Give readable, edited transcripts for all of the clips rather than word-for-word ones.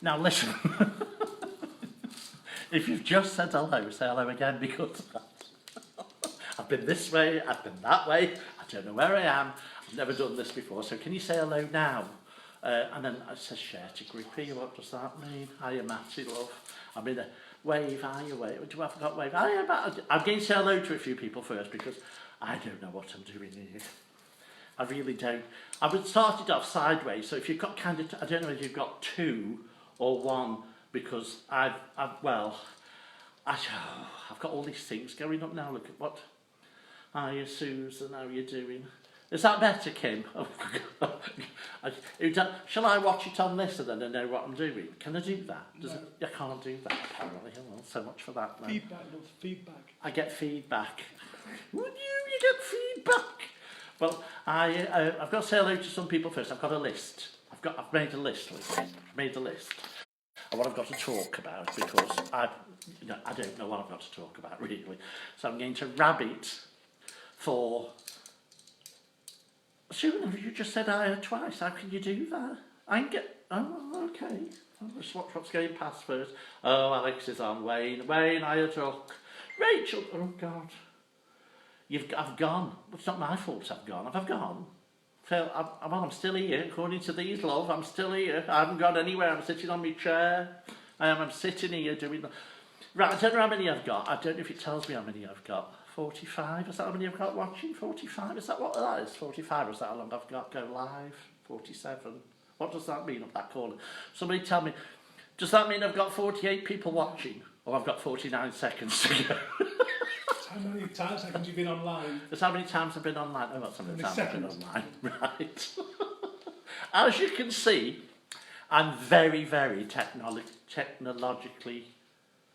Now listen, if you've just said hello, say hello again, because I've been this way, I've been that way, I don't know where I am, I've never done this before, so can you say hello now? And then it says share to groupie, what does that mean? Hiya Matty, love. I'm in a wave, hiya wave, do I forgot wave? Hiya, I'm going to say hello to a few people first because I don't know what I'm doing here. I really don't. I would start it off sideways, so if you've got kind of, I don't know if you've got two or one, because I've got all these things going up now. Look at what. Hiya Susan, how are you doing? Is that better, Kim? Oh, shall I watch it on this and then I know what I'm doing? Can I do that? I can't do that apparently. Oh, well, so much for that. Then. Feedback, love, feedback. I get feedback. Would you get feedback? Well, I've got to say hello to some people first. I've got a list. I've made a list. I've made a list of what I've got to talk about because I don't know what I've got to talk about really. So I'm going to rabbit for. Susan, you just said I twice. How can you do that? I can get. Oh, okay. I'll just watch what's going past first. Oh, Alex is on. Wayne, I talk. Rachel. Oh God. I've gone. It's not my fault I've gone. Have I gone? So I'm still here. According to these, love, I'm still here. I haven't gone anywhere. I'm sitting on my chair. I'm sitting here doing... Right, I don't know how many I've got. I don't know if it tells me how many I've got. 45? Is that how many I've got watching? 45? Is that what that is? 45? Is that how long I've got go live? 47? What does that mean up that corner? Somebody tell me. Does that mean I've got 48 people watching? Or I've got 49 seconds to go? How many times have you been online? That's how many times I've been online. Oh, that's how many times I've been online. Right. As you can see, I'm very, very technologically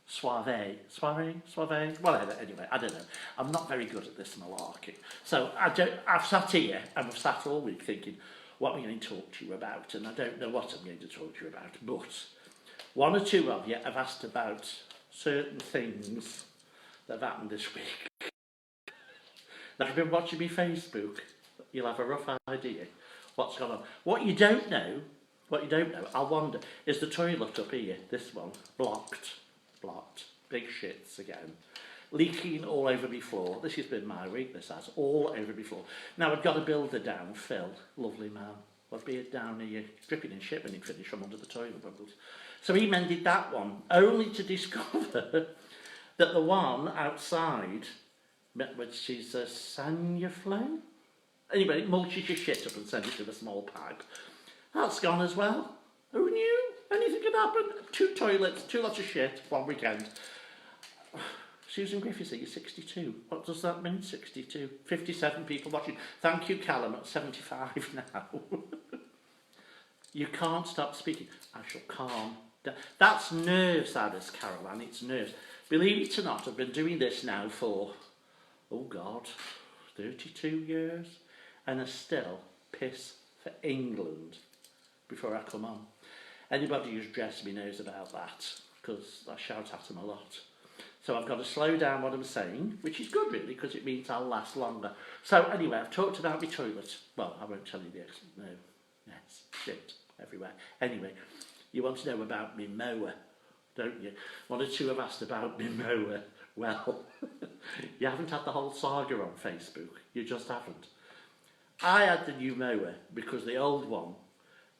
suave, whatever, anyway, I don't know. I'm not very good at this malarkey. So I've sat here and I've sat all week thinking, what am I going to talk to you about? And I don't know what I'm going to talk to you about, but one or two of you have asked about certain things that have happened this week. Now, if you've been watching me Facebook, you'll have a rough idea what's gone on. What you don't know, I wonder, is the toilet up here, this one, blocked, big shits again, leaking all over my floor. This has been my week, this has, all over my floor. Now, I've got a builder down, Phil, lovely man. I'll be down here, dripping in shit when he finished from under the toilet bubbles. So he mended that one, only to discover that the one outside, which is a Sanuflow, anyway, it mulches your shit up and sends it to a small pipe. That's gone as well. Who knew? Anything could happen. 2 toilets, 2 lots of shit, one weekend. Susan Griffiths, you're 62. What does that mean, 62? 57 people watching. Thank you, Callum, at 75 now. You can't stop speaking. I shall calm down. That's nerves, that is, Caroline, it's nerves. Believe it or not, I've been doing this now for, oh God, 32 years, and I still piss for England before I come on. Anybody who's dressed me knows about that, because I shout at them a lot. So I've got to slow down what I'm saying, which is good really, because it means I'll last longer. So anyway, I've talked about my toilet. Well, I won't tell you the no, yes, shit, everywhere. Anyway, you want to know about me mower, don't you? 1 or 2 have asked about me mower. Well, you haven't had the whole saga on Facebook. You just haven't. I had the new mower because the old one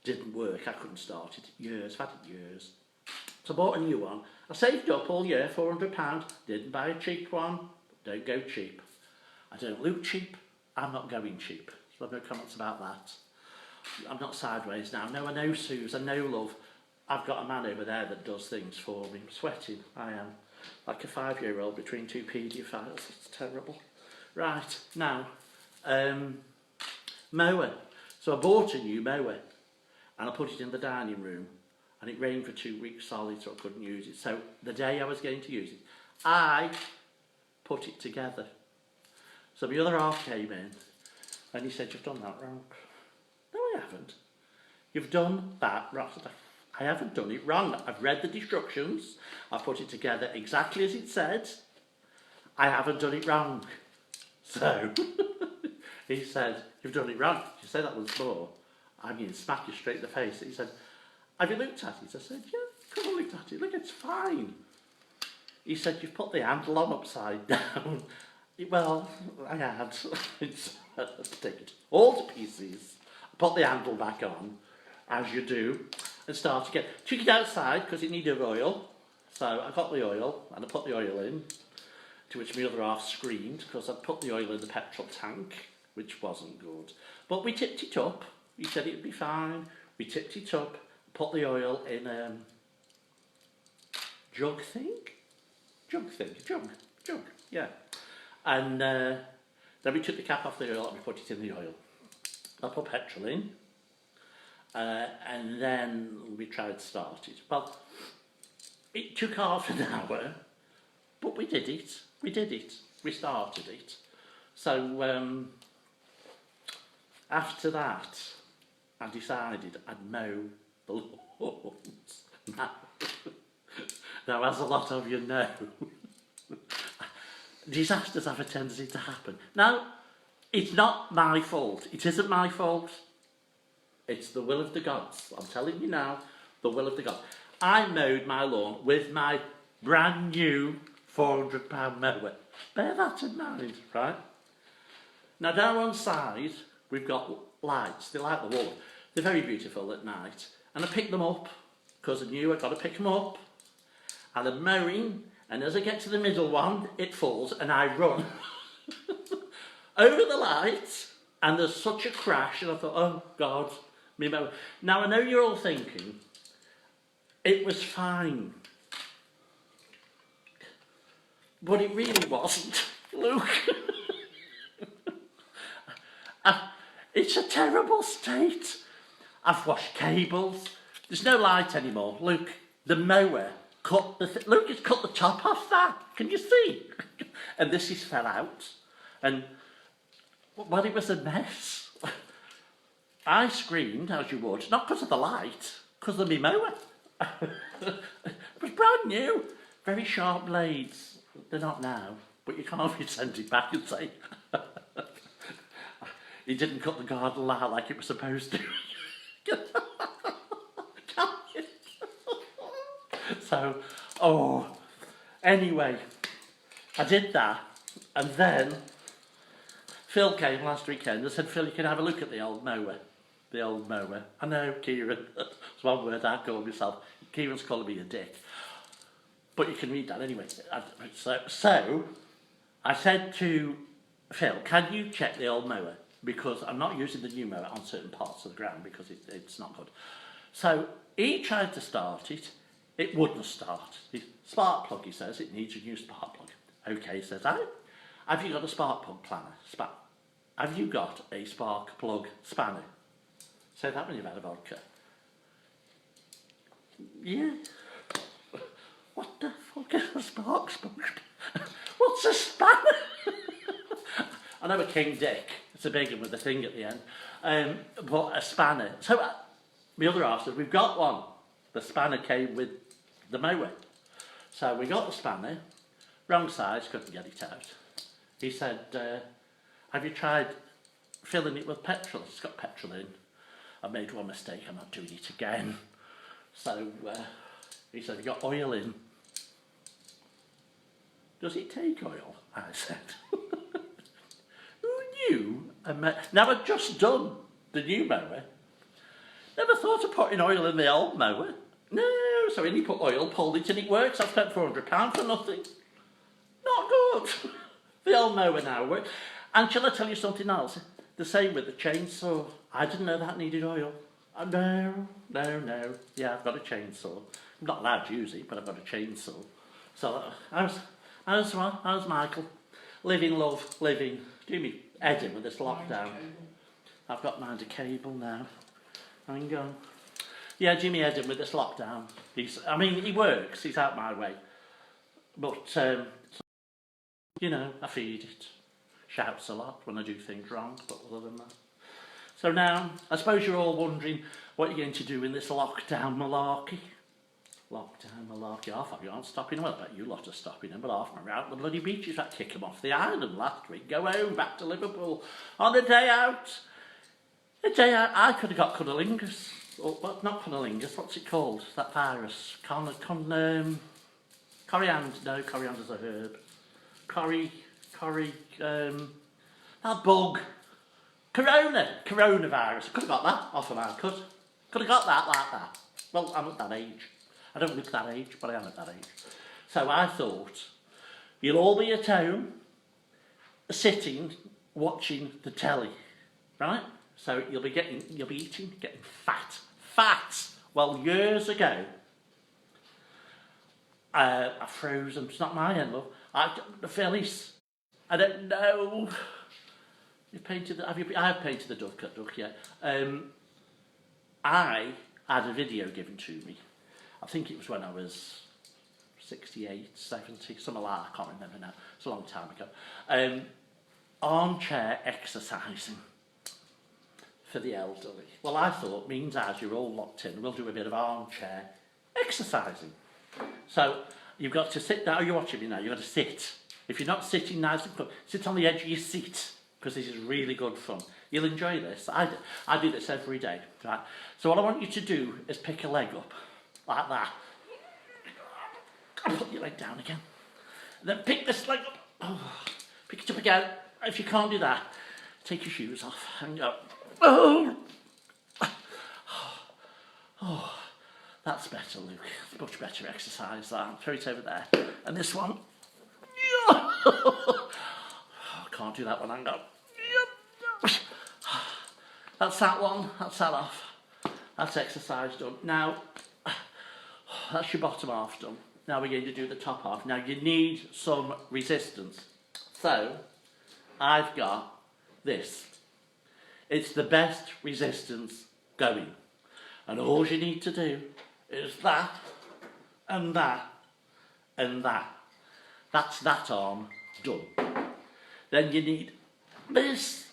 didn't work. I couldn't start it. Years, I've had it years. So I bought a new one. I saved up all year, £400. Didn't buy a cheap one. Don't go cheap. I don't look cheap. I'm not going cheap. So I've no comments about that. I'm not sideways now. No, I know Suze. I know love. I've got a man over there that does things for me. I'm sweating. I am. Like a 5-year-old between 2 paedophiles. It's terrible. Right, now, mower. So I bought a new mower and I put it in the dining room and it rained for 2 weeks solid, so I couldn't use it. So the day I was going to use it, I put it together. So the other half came in and he said, you've done that wrong. No, I haven't. You've done that wrong. I haven't done it wrong. I've read the instructions. I've put it together exactly as it said. I haven't done it wrong. So he said, you've done it wrong. You said that once more. I'm going to smack you straight in the face. He said, have you looked at it? I said, yeah, come on, look at it. Look, it's fine. He said, you've put the handle on upside down. Well, I had. It's, take it all to pieces. Put the handle back on, as you do, and start again. Took it outside because it needed oil. So I got the oil and I put the oil in, to which my other half screamed because I'd put the oil in the petrol tank, which wasn't good. But we tipped it up. He said it'd be fine. We tipped it up, put the oil in a jug, yeah. And then we took the cap off the oil and we put it in the oil. I put petrol in, and then we tried to start it. Well, it took half an hour, but we did it. We started it. So after that, I decided I'd mow the lawns. Now, as a lot of you know, disasters have a tendency to happen. Now, it's not my fault. It isn't my fault. It's the will of the gods. I'm telling you now, the will of the gods. I mowed my lawn with my brand new £400 mower. Bear that in mind, right? Now, down one side, we've got lights. They light the wall. They're very beautiful at night. And I picked them up because I knew I'd got to pick them up. And I'm mowing, and as I get to the middle one, it falls, and I run over the lights, and there's such a crash, and I thought, oh, God, me mower. Now, I know you're all thinking, it was fine. But it really wasn't. Look. It's a terrible state. I've washed cables. There's no light anymore. Look, the mower cut the... Look, it's cut the top off that. Can you see? And this is fell out. And, well, it was a mess. I screamed, as you would, not because of the light, because of my mower. It was brand new. Very sharp blades. They're not now, but you can't always send it back and say he didn't cut the garden out like it was supposed to. Can't you? So, anyway, I did that, and then Phil came last weekend and said, Phil, you can have a look at the old mower. The old mower. I know, Kieran, that's one word I call myself. Kieran's calling me a dick. But you can read that anyway. So I said to Phil, can you check the old mower? Because I'm not using the new mower on certain parts of the ground because it's not good. So he tried to start it. It wouldn't start. The spark plug, he says, it needs a new spark plug. Okay, says I. Have you got a spark plug planner? Have you got a spark plug spanner? Say that when you've had a vodka. Yeah. What the fuck is a spark plug? What's a spanner? I know a King Dick. It's a big one with a thing at the end. But a spanner. So my other half said, we've got one. The spanner came with the mower. So we got the spanner. Wrong size, couldn't get it out. He said, have you tried filling it with petrol? It's got petrol in. I made one mistake, I'm not doing it again. So he said, have you got oil in? Does it take oil? I said. Who knew? Now I'd just done the new mower. Never thought of putting oil in the old mower. No, so when you put oil, pulled it and it works. I've spent £400 for nothing. Not good. The old mower now works. And shall I tell you something else? The same with the chainsaw. I didn't know that needed oil. No. Yeah, I've got a chainsaw. I'm not allowed to use it, but I've got a chainsaw. So, how's Michael? Living, love, living. Do me heading with this lockdown. I've got mind a cable now. Hang on. Yeah, Jimmy Eden with this lockdown. He works, he's out my way. But, you know, I feed it. Shouts a lot when I do things wrong, but other than that. So now, I suppose you're all wondering what you're going to do in this lockdown malarkey. Lockdown malarkey. Half of you aren't stopping. Well, I bet you lot are stopping them, but half of them are out on the bloody beaches. That kick them off the island last week. Go home, back to Liverpool on a day out. A day out. I could have got cunnilingus. or what? Not cunnilingus. What's it called? That virus? Coriander. No, coriander's a herb. That bug. Coronavirus. Could have got that off of my cut. Could have got that like that. Well, I'm at that age. I don't look that age, but I am at that age. So I thought, you'll all be at home, sitting, watching the telly, right? So you'll be eating, getting fat. Fat! Well, years ago, I froze them. It's not my end, love. The Phyllis. I don't know. I've painted the Dovecot duck, yeah. I had a video given to me. I think it was when I was 68, 70, something like that. I can't remember now. It's a long time ago. Armchair exercising for the elderly. Well, I thought, means as you're all locked in, we'll do a bit of armchair exercising. So you've got to sit down. Oh, you're watching me now. You've got to sit. If you're not sitting nice and comfortable, sit on the edge of your seat, because this is really good fun. You'll enjoy this. I do this every day. Right? So what I want you to do is pick a leg up, like that. And put your leg down again. And then pick this leg up. Oh, pick it up again. If you can't do that, take your shoes off and go. Oh, that's better, Luke. It's much better exercise, that. Throw it over there. And this one. Oh, I can't do that one. Hang on. That's that one. That's that off. That's exercise done. Now, that's your bottom half done. Now we're going to do the top half. Now you need some resistance. So, I've got this. It's the best resistance going. And all you need to do is that, and that, and that. That's that arm done. Then you need this.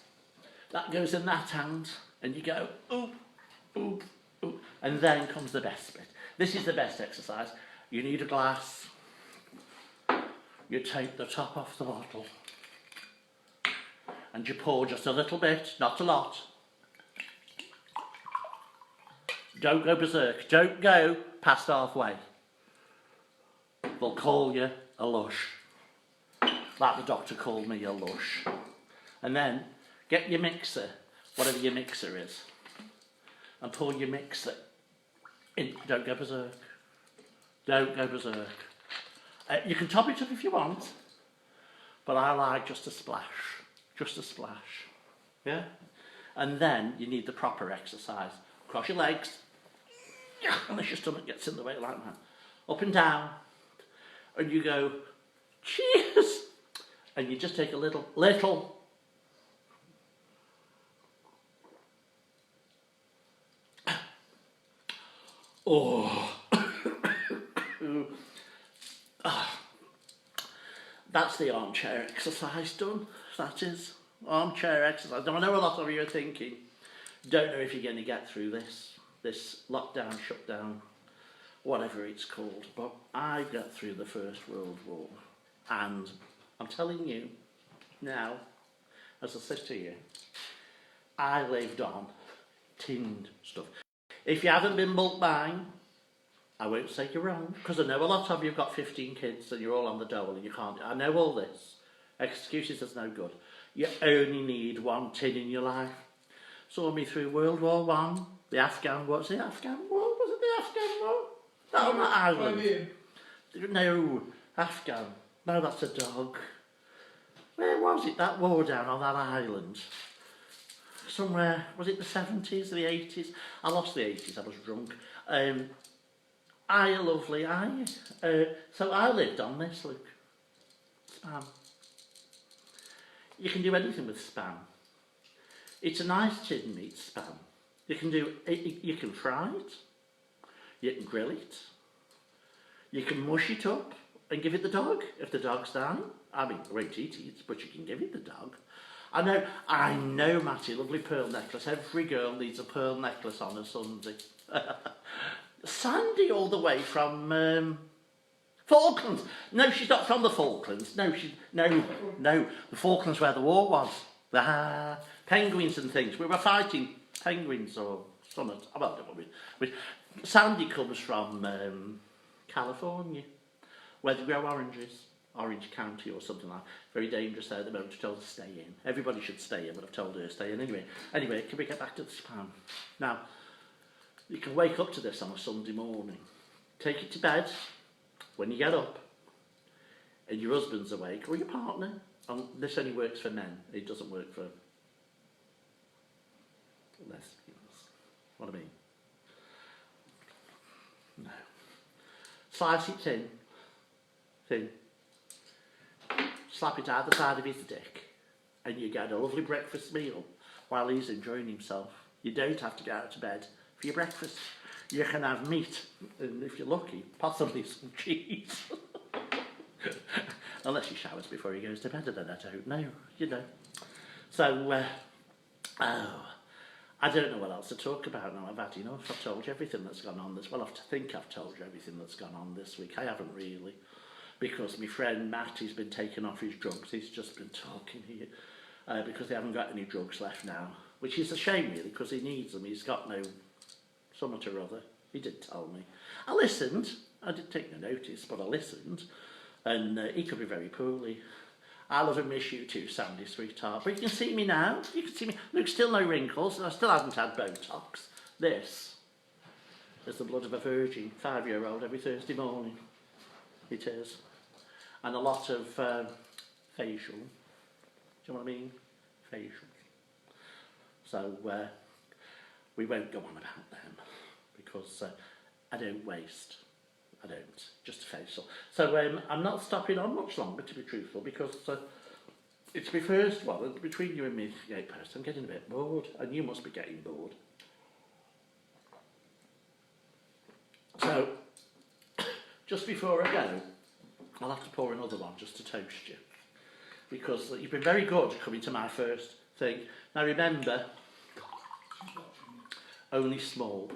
That goes in that hand. And you go, oop, oop, oop. And then comes the best bit. This is the best exercise. You need a glass. You take the top off the bottle. And you pour just a little bit, not a lot. Don't go berserk. Don't go past halfway. They'll call you a lush. Like the doctor called me a lush. And then get your mixer, whatever your mixer is, and pour your mixer in. Don't go berserk. Don't go berserk. You can top it up if you want, but I like just a splash. Just a splash. Yeah? And then you need the proper exercise. Cross your legs. Unless your stomach gets in the way like that. Up and down. And you go, cheers. And you just take a little. Oh. That's the armchair exercise done. That is armchair exercise. Now, I know a lot of you are thinking, don't know if you're going to get through this lockdown, shutdown, whatever it's called. But I got through the First World War. And I'm telling you now, as I sit here, I lived on tinned stuff. If you haven't been bulk buying, I won't say you're wrong, because I know a lot of you have got 15 kids and you're all on the dole and you can't. I know all this. Excuses is no good. You only need one tin in your life. Saw me through World War One, the Afghan War. Was it the Afghan War? Was it the Afghan War? That on that island. No, Afghan. No, that's a dog. Where was it, that war down on that island? Somewhere, was it the 70s, the 80s? I lost the 80s, I was drunk. Lovely. So I lived on this, Luke. Spam. You can do anything with spam. It's a nice tin meat spam. You can fry it. You can grill it. You can mush it up and give it the dog if the dog's dying. I mean, won't eat it, but you can give it the dog. I know, Matty, lovely pearl necklace. Every girl needs a pearl necklace on a Sunday. Sandy all the way from Falklands. No, she's not from the Falklands. No, the Falklands where the war was. Penguins and things. We were fighting penguins or Well, I don't know what Sandy comes from California, where they grow oranges, Orange County or something like that. Very dangerous there at the moment. I told her to stay in. Everybody should stay in, but I've told her to stay in anyway. Can we get back to the spam? Now, you can wake up to this on a Sunday morning. Take it to bed. When you get up, and your husband's awake, or your partner, and this only works for men, it doesn't work for lesbians. What I mean? No. Slice it thin, slap it either side of his dick, and you get a lovely breakfast meal while he's enjoying himself. You don't have to get out of bed for your breakfast. You can have meat, and if you're lucky, possibly some cheese. Unless he showers before he goes to bed, and then I don't know, you know. So, I don't know what else to talk about now. I've had enough. I've told you everything that's gone on this. Well, I have to think I've told you everything that's gone on this week. I haven't really, because my friend Matt, he's been taken off his drugs. He's just been talking here because they haven't got any drugs left now, which is a shame really, because he needs them. He's got no something or other. He did tell me. I listened. I didn't take no notice, but I listened. And he could be very poorly. I love and miss you too, Sandy, sweetheart. But you can see me now. You can see me. Look, still no wrinkles. I still haven't had Botox. This is the blood of a virgin, 5-year-old, every Thursday morning. It is. And a lot of facial. Do you know what I mean? Facial. So we won't go on about them because I don't waste. I don't, just a facial. So I'm not stopping on much longer, to be truthful, because it's my first one, and between you and me, I'm getting a bit bored, and you must be getting bored. So, just before I go, I'll have to pour another one just to toast you, because you've been very good coming to my first thing. Now remember, only small.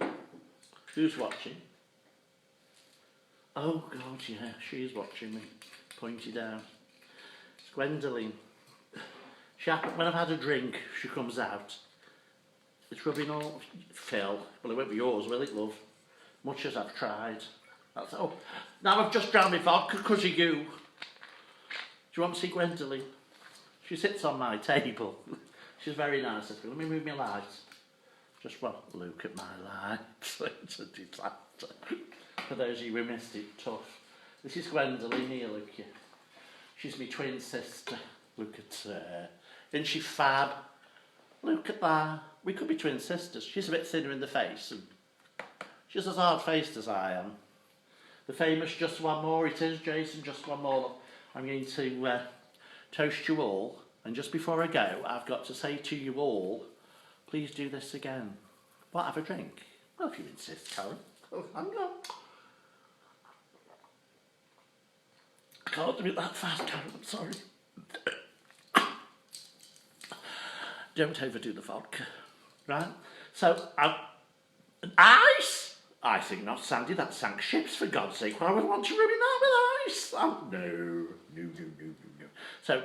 Who's watching? Oh God, yeah, she's watching me. Pointy down. It's Gwendolyn. When I've had a drink, she comes out. It's rubbing all. Phil. Well, it won't be yours, will it, love? Much as I've tried. That's, oh, now I've just drowned my vodka because of you. Do you want to see Gwendolyn? She sits on my table. She's very nice. Let me move my lights. Just, well, look at my lights. It's a disaster. For those of you who missed it, tough. This is Gwendolyn here, look here. She's my twin sister. Look at her. Isn't she fab? Look at that. We could be twin sisters. She's a bit thinner in the face, and she's as hard-faced as I am. The famous just one more, it is, Jason, just one more. I'm going to toast you all, and just before I go, I've got to say to you all, please do this again. What, have a drink? Well, if you insist, Karen. Oh, I'm not. I can't do it that fast, Karen, I'm sorry. Don't overdo the vodka, right? So, ice? I think not, Sandy, that sank ships, for God's sake. Why would I want to ruin that with ice? Oh, no. So,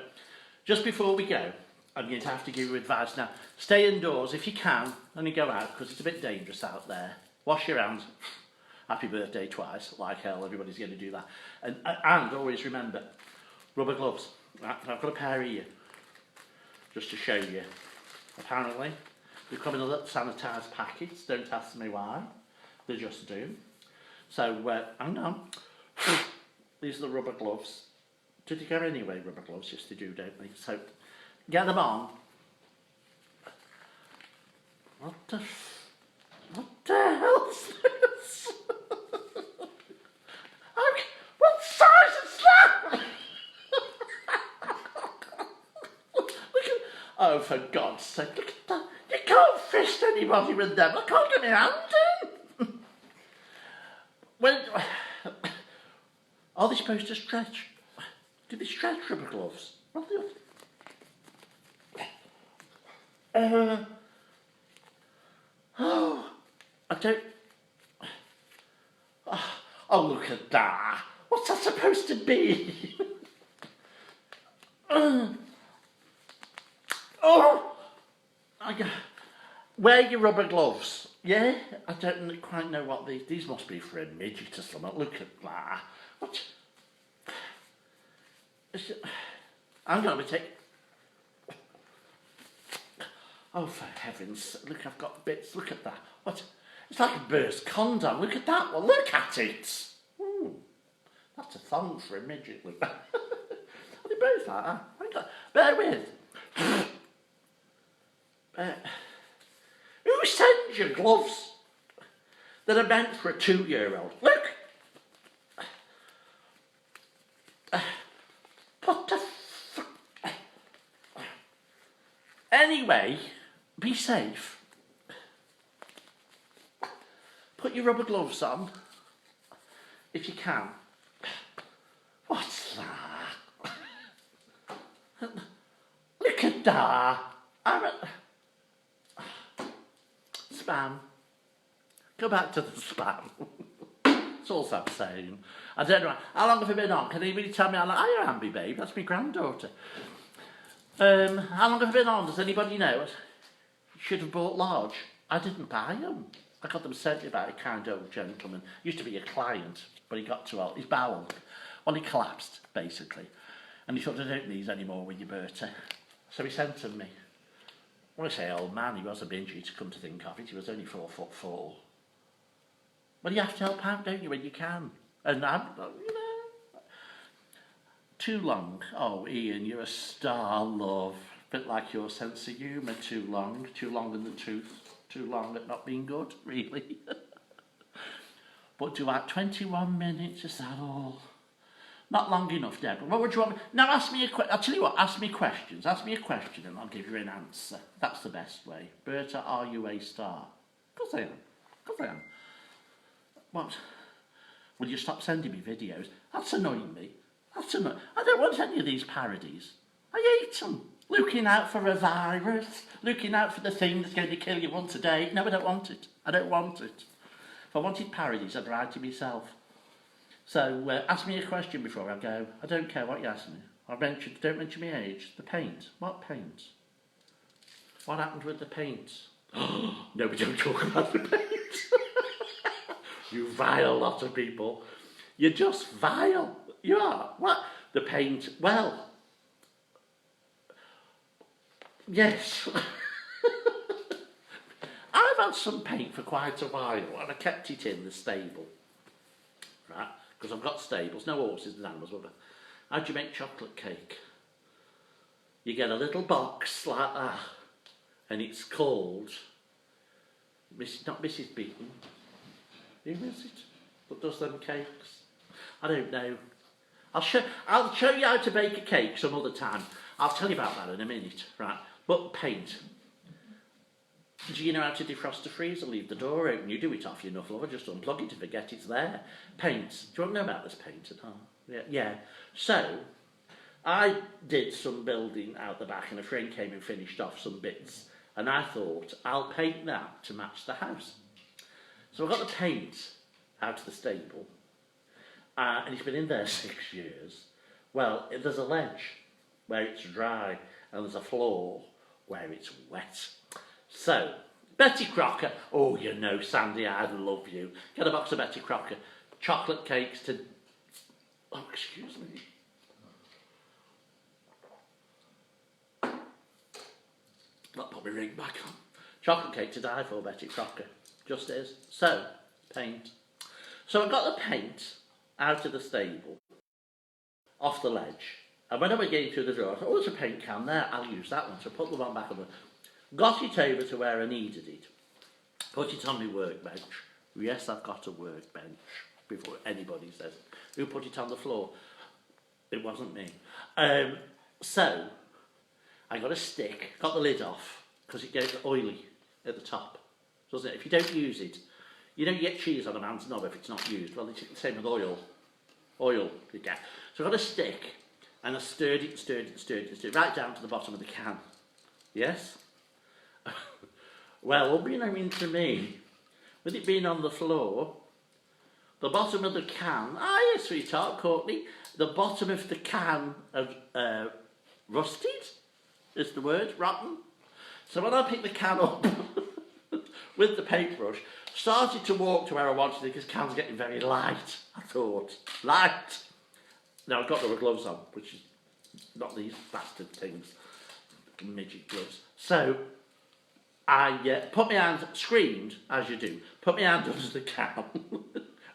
just before we go, I'm going to have to give you advice now. Stay indoors if you can, only go out, because it's a bit dangerous out there. Wash your hands. Happy birthday twice, like hell, everybody's going to do that. And always remember, rubber gloves. I've got a pair here, just to show you. Apparently, they come in a little sanitised packets, don't ask me why, they just do. So, hang on. These are the rubber gloves. Do they go anyway, rubber gloves? Yes, they do, don't they? So, get them on. What the hell's this? What size is that? Look at, oh, for God's sake, look at that. You can't fist anybody with them. I can't get my hand in. Well, are they supposed to stretch? Do they stretch rubber gloves? What do they? Oh, I don't. Oh, look at that. What's that supposed to be? Oh, wear your rubber gloves. Yeah, I don't quite know what these must be for a midget or something. Look at that. What? I'm going to be taking... Oh, for heaven's sake, look, I've got bits. Look at that. What? It's like a burst condom. Look at that one. Look at it. That's a thong for a midget. Look. Are they both like that? Bear with. Who sends you gloves that are meant for a 2-year-old? Look. What the Anyway, be safe. Put your rubber gloves on, if you can. What's that? Look at that. Spam. Go back to the spam. It's all I'm saying. I don't know. How long have you been on? Can anybody tell me how long? Hiya, Ambi, babe. That's my granddaughter. How long have you been on? Does anybody know? You should have bought large. I didn't buy them. I got them sent me by a kind old gentleman. Used to be a client, but he got too old. His bowel. Well, he collapsed, basically. And he thought, I don't need these anymore with your Bertie. So he sent them me. When I say old man, he was a bingy to come to think of it. He was only 4'4". Well, you have to help out, don't you, when you can? And I'm, you know, too long. Oh, Ian, you're a star, love. Bit like your sense of humour. Too long in the tooth. Too long at not being good, really. But do like 21 minutes, is that all? Not long enough, Deborah. What would you want me? Now ask me a question. I'll tell you what, ask me questions. Ask me a question and I'll give you an answer. That's the best way. Berta, are you a star? Of course I am. Of course I am. What? Will you stop sending me videos? That's annoying me. That's annoying. I don't want any of these parodies. I hate them. Looking out for a virus. Looking out for the thing that's going to kill you once a day. No, I don't want it. I don't want it. If I wanted parodies, I'd write it myself. So ask me a question before I go. I don't care what you ask me. Don't mention my age. The paint. What paint? What happened with the paint? No, we don't talk about the paint. You vile lot of people. You're just vile. You are. What? The paint. Well. Yes. I've had some paint for quite a while and I kept it in the stable. Right? Because I've got stables, no horses and animals. How do you make chocolate cake? You get a little box like that, and it's called, not Mrs. Beaton. Who is it? What does them cakes? I don't know. I'll show you how to bake a cake some other time. I'll tell you about that in a minute, right? But paint. Do you know how to defrost a freezer? Leave the door open. You do it off your knuckle, or just unplug it and forget it's there. Paint. Do you want to know about this paint at all? Yeah. So, I did some building out the back and a friend came and finished off some bits. And I thought, I'll paint that to match the house. So I got the paint out of the stable. And it's been in there 6 years. Well, there's a ledge where it's dry and there's a floor where it's wet. So, Betty Crocker, oh, you know, Sandy, I love you. Get a box of Betty Crocker. Chocolate cakes to... Oh, excuse me. I'll put my ring back on. Chocolate cake to die for, Betty Crocker. Just is. So, paint. So I got the paint out of the stable, off the ledge. And when I was getting through the door, I thought, oh, there's a paint can there. I'll use that one. So I put the one back on the... Got it over to where I needed it. Put it on my workbench. Yes, I've got a workbench. Before anybody says, who put it on the floor? It wasn't me. So, I got a stick, got the lid off, because it gets oily at the top, doesn't it? If you don't use it, you don't get cheese on a man's knob if it's not used. Well, it's the same with oil. Oil you get. So I got a stick, and I stirred it right down to the bottom of the can. Yes? Well, unbeknown to me, with it being on the floor, the bottom of the can, yes, sweetheart, Courtney, the bottom of the can of rusted, is the word, rotten. So when I picked the can up, with the paintbrush, started to walk to where I wanted it because can's getting very light. I thought, light. Now I've got no gloves on, which is not these bastard things, midget gloves. So I put my hand, screamed, as you do, put my hand under the can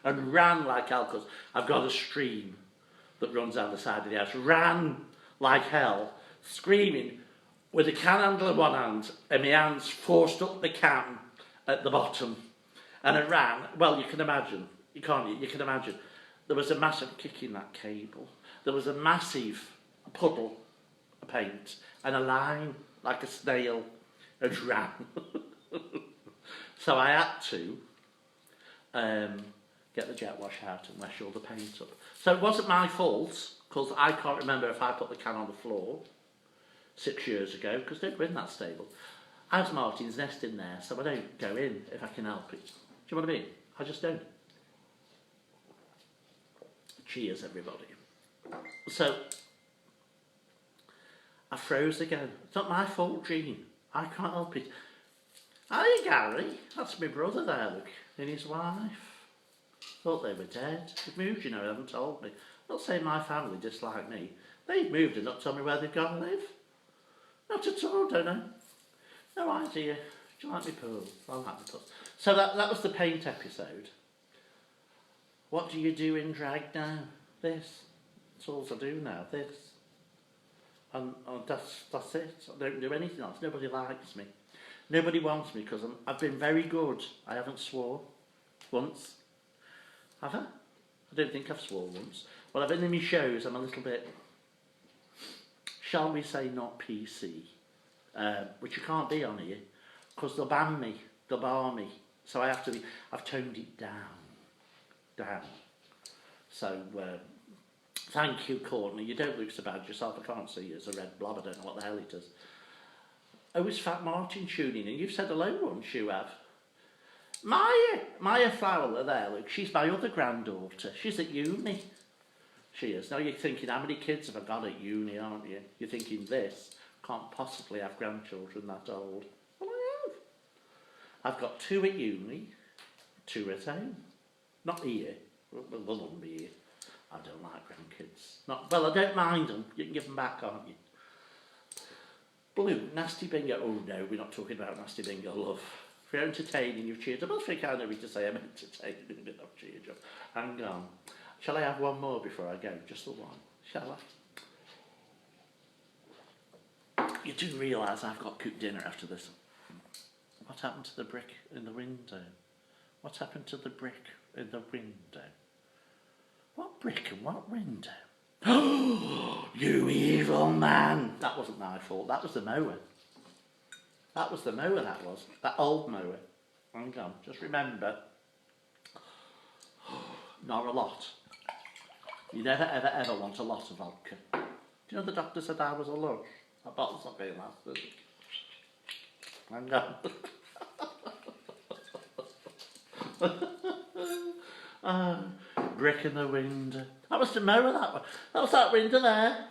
and ran like hell, because I've got a stream that runs down the side of the house. Ran like hell, screaming, with the can handle in one hand and my hands forced up the can at the bottom. And I ran, well, you can imagine, you can imagine. There was a massive kick in that cable. There was a massive puddle of paint and a line like a snail had ran. So I had to get the jet wash out and wash all the paint up. So it wasn't my fault, because I can't remember if I put the can on the floor 6 years ago, because they were in that stable. I have Martin's nest in there, so I don't go in if I can help it. Do you know what I mean? I just don't. Cheers, everybody. So, I froze again. It's not my fault, Jean. I can't help it. Hi, Gary. That's my brother there, look, and his wife. Thought they were dead. They've moved, you know, they haven't told me. Not saying my family dislike me. They've moved and not told me where they've gone to live. Not at all, don't know. No idea. Do you like me pool? I like my pool. So that was the paint episode. What do you do in drag now? This. That's all I do now, this. And that's it. I don't do anything else. Nobody likes me. Nobody wants me because I've been very good. I haven't swore once. Have I? I don't think I've swore once. Well, I've been in my shows, I'm a little bit, shall we say, not PC. Which you can't be on here, because they'll ban me, they'll bar me. So I have to be, I've toned it down. So, thank you, Courtney. You don't look so bad yourself. I can't see you as a red blob. I don't know what the hell it is. Oh, is Fat Martin tuning in? You've said hello once, you have. Maya Fowler there, look, she's my other granddaughter. She's at uni. She is. Now you're thinking, how many kids have I got at uni, aren't you? You're thinking this. Can't possibly have grandchildren that old. Well, I have. I've got 2 at uni, 2 at home. Not here. Well, they won't be here. I don't like grandkids. Well, I don't mind them. You can give them back, can't you? Blue, nasty bingo. Oh no, we're not talking about nasty bingo, love. If you're entertaining, you've cheered. I must think I know what to say. I'm entertaining, I've cheered you. Hang on. Shall I have one more before I go? Just the one. Shall I? You do realise I've got cooked dinner after this. What happened to the brick in the window? What happened to the brick in the window? What brick and what window? Oh, you evil man! That wasn't my fault. That was the mower. That was the mower, that was. That old mower. Hang on, just remember. Not a lot. You never, ever, ever want a lot of vodka. Do you know the doctor said I was a lush? That bottle's not being lasted. Hang on. Brick in the window. That was the mower, that one. That was that window there.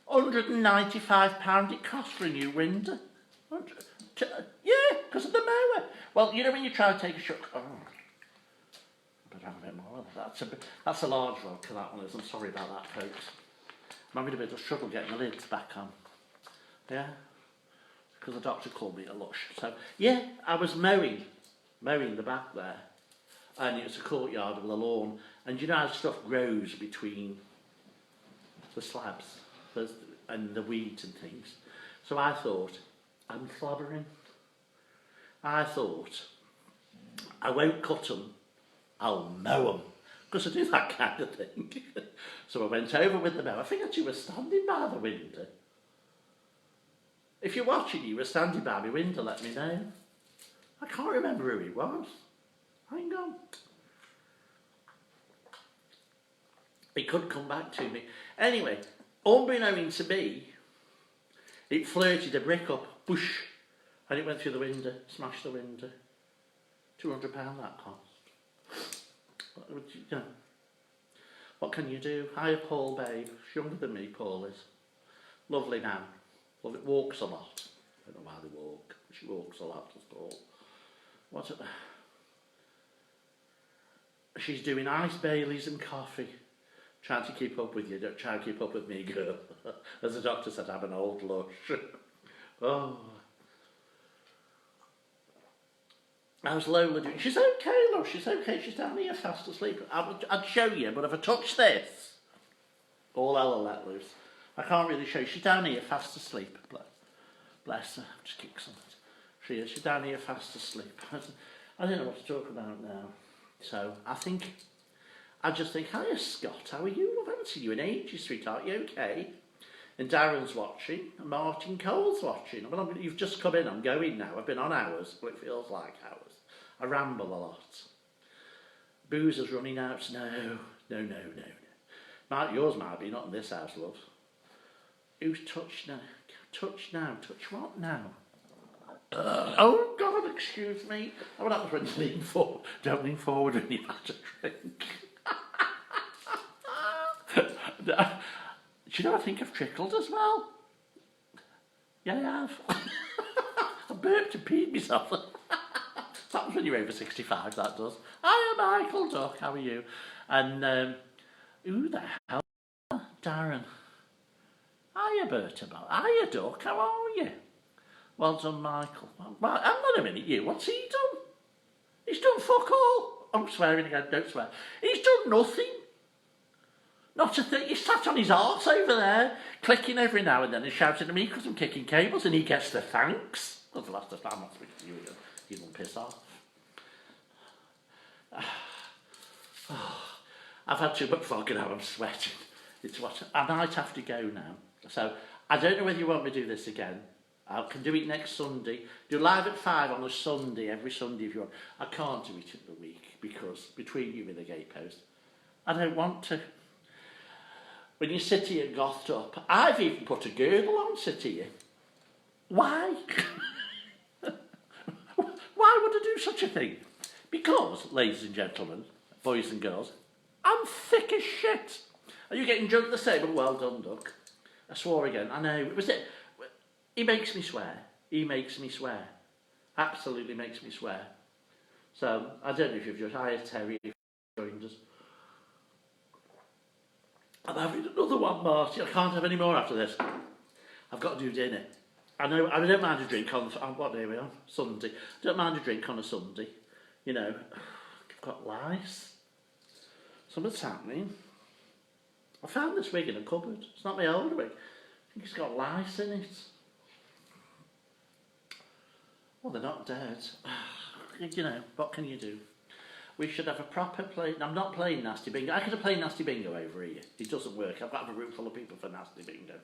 £195 it cost for a new window. Yeah, because of the mower. Well, you know when you try to take a shot. Oh, but have a bit more of that. That's a large vodka, that one is. I'm sorry about that, folks. I'm having a bit of trouble getting the lids back on. Yeah, because the doctor called me a lush. So yeah, I was mowing the back there, and it was a courtyard with a lawn. And you know how stuff grows between the slabs and the weeds and things. So I thought, I'm slobbering. I thought, I won't cut them, I'll mow them. Because I do that kind of thing. So I went over with the mower. I think that you were standing by the window. If you're watching, you were standing by my window, let me know. I can't remember who he was. Hang on. He could come back to me. Anyway, unbeknown to me, it flirted a brick up, whoosh, and it went through the window, smashed the window. £200 that cost. What can you do? Hiya, Paul, babe. She's younger than me, Paul is. Lovely man. Love it. Walks a lot. I don't know why they walk. She walks a lot, as Paul. What? She's doing ice Baileys and coffee. Trying to keep up with you. Don't try to keep up with me, girl. As the doctor said, I'm an old lush. Oh. How's Lola doing? She's okay, love. She's okay. She's down here fast asleep. I'd show you, but if I touch this, all hell will let loose. I can't really show you. She's down here fast asleep. Bless her. Just kick something. She's down here fast asleep. I don't know what to talk about now. So I just think, hiya Scott, how are you? I haven't seen you in ages, sweetheart. You okay? And Darren's watching, and Martin Cole's watching. You've just come in, I'm going now. I've been on hours, but it feels like hours. I ramble a lot. Boozer's running out. No. Yours might be, not in this house, love. Who's touched now? Touch now? Touch what now? Oh God, excuse me. What happens when you lean forward? Don't lean forward when you've had a drink. Do you know I think I've trickled as well? Yeah, I have. I burped and peed myself. That happens when you're over 65, that does. Hiya Michael Duck, how are you? And who the hell? Darren. Hiya Bertabo. Hiya Duck, how are you? Well done, Michael. Well, hang on a minute, you. What's he done? He's done fuck all. I'm swearing again, don't swear. He's done nothing. Not a thing. He's sat on his arse over there, clicking every now and then and shouting at me because I'm kicking cables, and he gets the thanks. That's the last time I'm not speaking to you again. He won't piss off. I've had too much fog and now I'm sweating. It's what I might have to go now. So I don't know whether you want me to do this again. I can do it next Sunday. Do live at 5 on a Sunday, every Sunday if you want. I can't do it in the week because between you and the gatepost, I don't want to. When you sit here gothed up, I've even put a girdle on, sit here. Why? Why would I do such a thing? Because, ladies and gentlemen, boys and girls, I'm thick as shit. Are you getting drunk the same? But well done, Duck. I swore again. I know. Was it? He makes me swear. He makes me swear. Absolutely makes me swear. So, I don't know if you've just hired Terry if you joined us. I'm having another one, Marty. I can't have any more after this. I've got to do dinner. I know. I don't mind a drink on what day are we on? Sunday. I don't mind a drink on a Sunday. You know, I've got lice. Something's happening. I found this wig in a cupboard. It's not my old wig. I think it's got lice in it. Well, they're not dead. You know, what can you do? We should have a proper play. I'm not playing Nasty Bingo. I could have played Nasty Bingo over here. It doesn't work. I've got to have a room full of people for Nasty Bingo.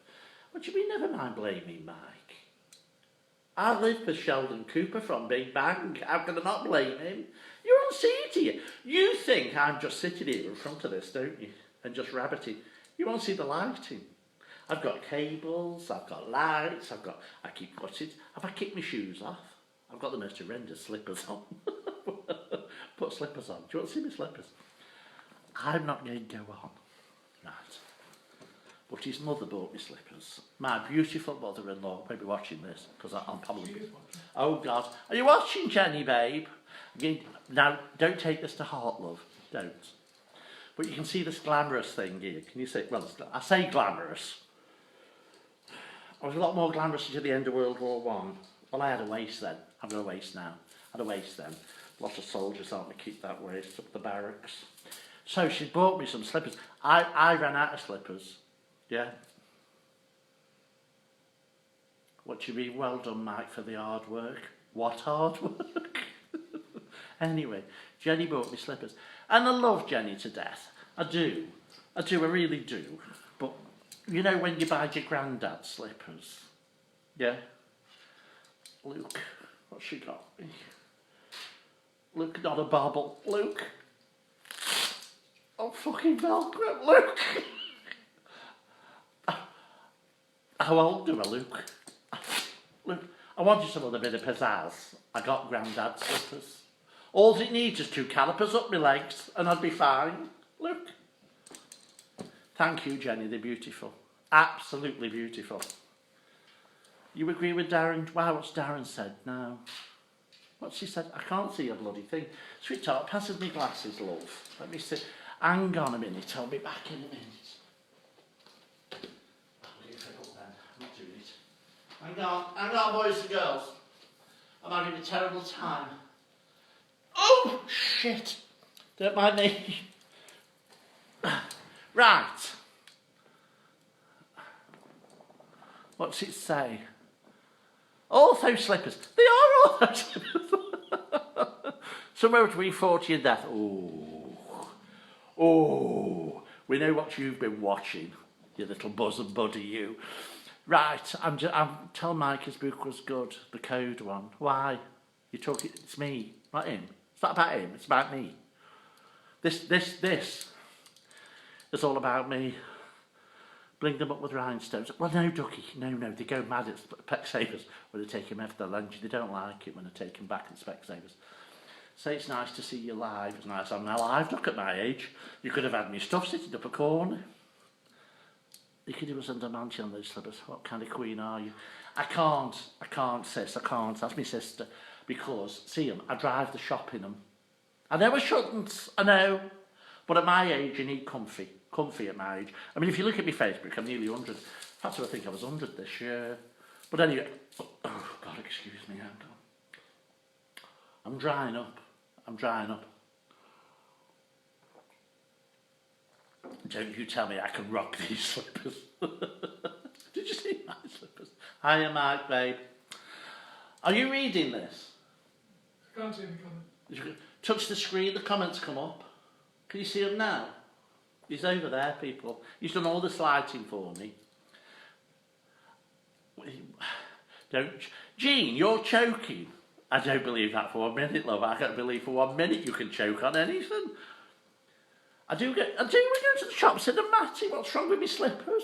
What do you mean, never mind blaming Mike? I live with Sheldon Cooper from Big Bang. How can I not blame him? You're on seat here. You think I'm just sitting here in front of this, don't you? And just rabbiting. You won't see the lighting. I've got cables, I've got lights, I keep putting, have I kicked my shoes off? I've got the most horrendous slippers on. Put slippers on. Do you want to see my slippers? I'm not going to go on. Right. But his mother bought me slippers. My beautiful mother-in-law may be watching this, because I'm probably... Oh, God. Are you watching, Jenny, babe? Now, don't take this to heart, love. Don't. But you can see this glamorous thing here. Can you see? Well, I say glamorous. I was a lot more glamorous until the end of World War One. Well, I had a waist then. I've got a waist now. I had a waist then. Lots of soldiers aren't going to keep that waist up the barracks. So she bought me some slippers. I ran out of slippers. Yeah. What do you mean? Well done, Mike, for the hard work. What hard work? Anyway, Jenny bought me slippers. And I love Jenny to death. I do. I really do. But, you know when you buy your granddad slippers? Yeah? Luke, what's she got me? Luke, not a bobble. Luke. Oh, fucking Velcro. Luke. How old do I, Luke? Luke, I wanted some other bit of pizzazz. I got granddad slippers. All it needs is 2 calipers up my legs and I'd be fine. Look. Thank you, Jenny. They're beautiful. Absolutely beautiful. You agree with Darren? Wow, what's Darren said now? What's she said? I can't see a bloody thing. Sweetheart, passes me glasses, love. Let me see. Hang on a minute, I'll be back in a minute. I'll leave it up then. I'm not doing it. Hang on, boys and girls. I'm having a terrible time. Oh, shit. Don't mind me. Right. What's it say? Ortho slippers. They are ortho slippers. Somewhere between 40 and death. Oh. We know what you've been watching, you little bosom buddy, you. Right, I'm telling Mike his book was good, the code one. Why? You're talking, it's me, not him. It's not about him, it's about me. This is all about me. Bring them up with rhinestones. Well, no, Ducky, no, they go mad at Specsavers when they take him after their lunch. They don't like it when they take him back at Specsavers. Say it's nice to see you live. It's nice I'm alive. Look at my age. You could have had me stuff sitting up a corner. You could do us under manty on those slippers. What kind of queen are you? I can't, sis, I can't. That's my sister. Because, see them, I drive the shop in them. I know I shouldn't, I know. But at my age, you need comfy. Comfy at my age. I mean, if you look at my Facebook, I'm nearly 100. In fact, I think I was 100 this year. But anyway, oh God, excuse me, hang on. I'm drying up. Don't you tell me I can rock these slippers. Did you see my slippers? Hiya, Mike, babe. Are you reading this? I can't see any comment. Touch the screen, the comments come up. Can you see them now? He's over there, people. He's done all this lighting for me. Jean, you're choking. I don't believe that for 1 minute, love. I don't believe for 1 minute you can choke on anything. I do we go to the shops in the Matty, what's wrong with my slippers?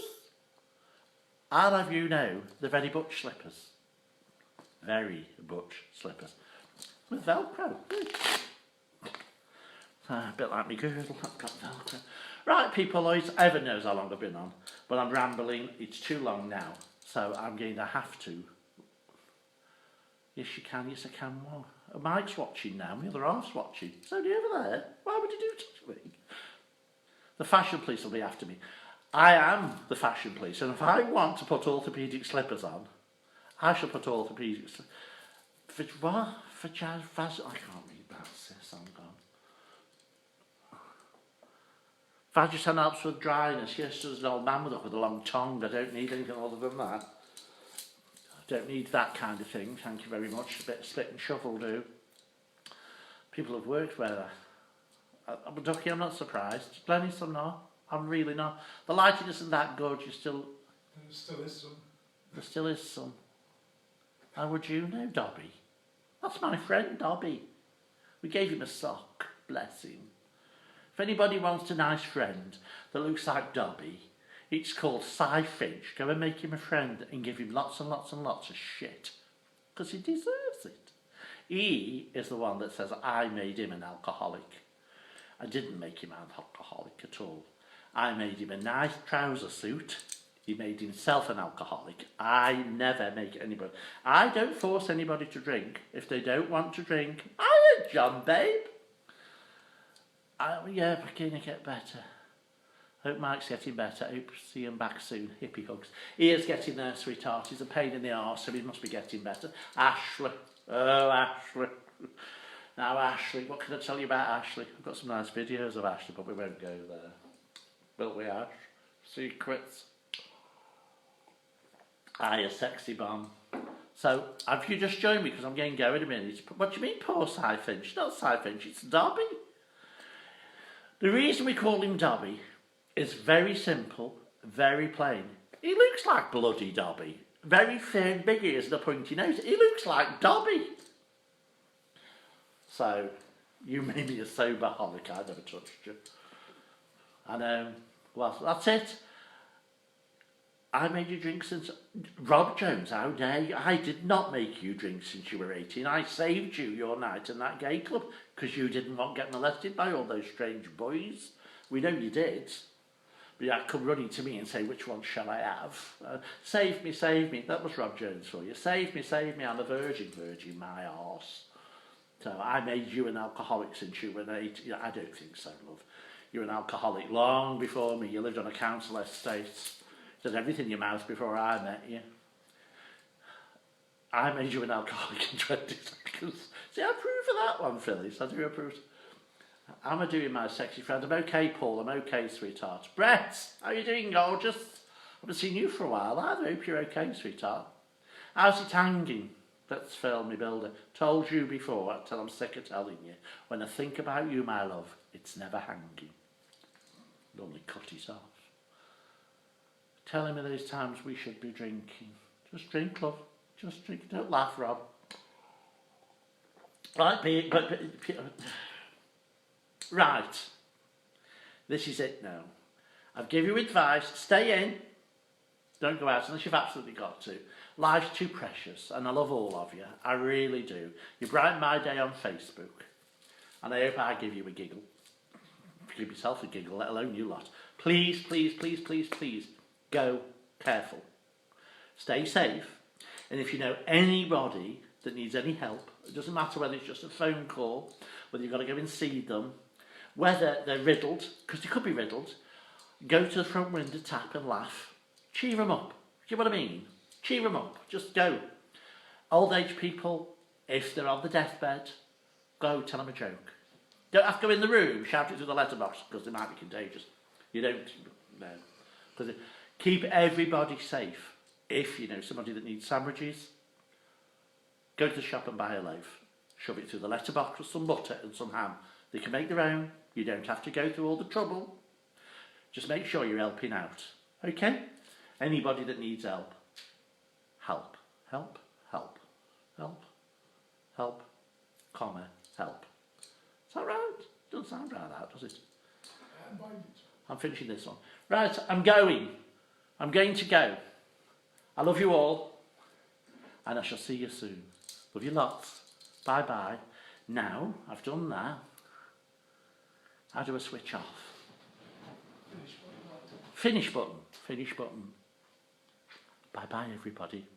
I'll have you know, they're very butch slippers. Very butch slippers. With Velcro. A bit like me girdle, I've got Velcro. Right, people, Evan knows how long I've been on, but I'm rambling, it's too long now, so I'm going to have to. Yes, you can, yes, I can. Well, Mike's watching now, my other half's watching. It's only over there. Why would you do such a thing? The fashion police will be after me. I am the fashion police, and if I want to put orthopaedic slippers on, I shall put orthopaedic slippers. I can't read that, sis, I'm gone. Vagisan helps with dryness. Yes, there's an old man with a long tongue. I don't need anything other than that. I don't need that kind of thing, thank you very much. A bit of spit and shovel do. People have worked where I'm Ducky, I'm not surprised. Plenty some not. I'm really not. The lighting isn't that good, you still... There still is some. There still is some. How would you know, Dobby? That's my friend, Dobby. We gave him a sock, bless him. If anybody wants a nice friend that looks like Dobby, it's called Cy Finch. Go and make him a friend and give him lots and lots and lots of shit. Because he deserves it. He is the one that says, I made him an alcoholic. I didn't make him an alcoholic at all. I made him a nice trouser suit. He made himself an alcoholic. I never make anybody... I don't force anybody to drink if they don't want to drink. Hiya, John, babe. Yeah, but can I get better? Hope Mike's getting better. Hope to see him back soon. Hippie hugs. He is getting there, sweetheart. He's a pain in the arse, so he must be getting better. Ashley. Oh, Ashley. Now, Ashley. What can I tell you about Ashley? I've got some nice videos of Ashley, but we won't go there. Will we, Ash? Secrets. A sexy bomb. So, have you just joined me? Because I'm getting going in a minute. What do you mean, poor Cy Finch? Not Cy Finch, it's Dobby. The reason we call him Dobby is very simple, very plain. He looks like bloody Dobby. Very thin, big ears and a pointy nose. He looks like Dobby. So, you made me a soberholic. I never touched you. And, well, that's it. I made you drink since... Rob Jones, how dare you? I did not make you drink since you were 18. I saved you your night in that gay club because you didn't want to get molested by all those strange boys. We know you did. But you come running to me and say, which one shall I have? Save me, save me. That was Rob Jones for you. Save me, I'm a virgin, my arse. So I made you an alcoholic since you were 8. Yeah, I don't think so, love. You were an alcoholic long before me. You lived on a council estate. You did everything in your mouth before I met you. I made you an alcoholic in 20 seconds. See, I approve of that one, Phyllis. I do approve. How am I doing, my sexy friend? I'm okay, Paul. I'm okay, sweetheart. Brett, how are you doing, gorgeous? I haven't seen you for a while. I hope you're okay, sweetheart. How's it hanging? That's Phil, me builder. Told you before, till I'm sick of telling you. When I think about you, my love, it's never hanging. Normally cut it off. Telling me those times we should be drinking. Just drink, love. Just drink. Don't laugh, Rob. Right, right. This is it now. I've given you advice. Stay in. Don't go out unless you've absolutely got to. Life's too precious, and I love all of you. I really do. You brighten my day on Facebook, and I hope I give you a giggle. Give yourself a giggle, let alone you lot. Please, please, please, please, please, go careful. Stay safe, and if you know anybody that needs any help, it doesn't matter whether it's just a phone call, whether you've got to go and see them, whether they're riddled, because they could be riddled, go to the front window, tap and laugh. Cheer them up. Do you know what I mean? Cheer them up. Just go. Old age people, if they're on the deathbed, go tell them a joke. Don't have to go in the room, shout it through the letterbox, because they might be contagious. You don't, no. Because keep everybody safe. If you know somebody that needs sandwiches, go to the shop and buy a loaf. Shove it through the letterbox with some butter and some ham. They can make their own. You don't have to go through all the trouble. Just make sure you're helping out. Okay? Anybody that needs help. Help. Help. Help. Help. Help. Comma. Help. Is that right? Doesn't sound right out, does it? I'm finishing this one. Right, I'm going. I'm going to go. I love you all. And I shall see you soon. Love you lots. Bye-bye. Now, I've done that. How do I switch off? Finish button. Finish button. Bye-bye, everybody.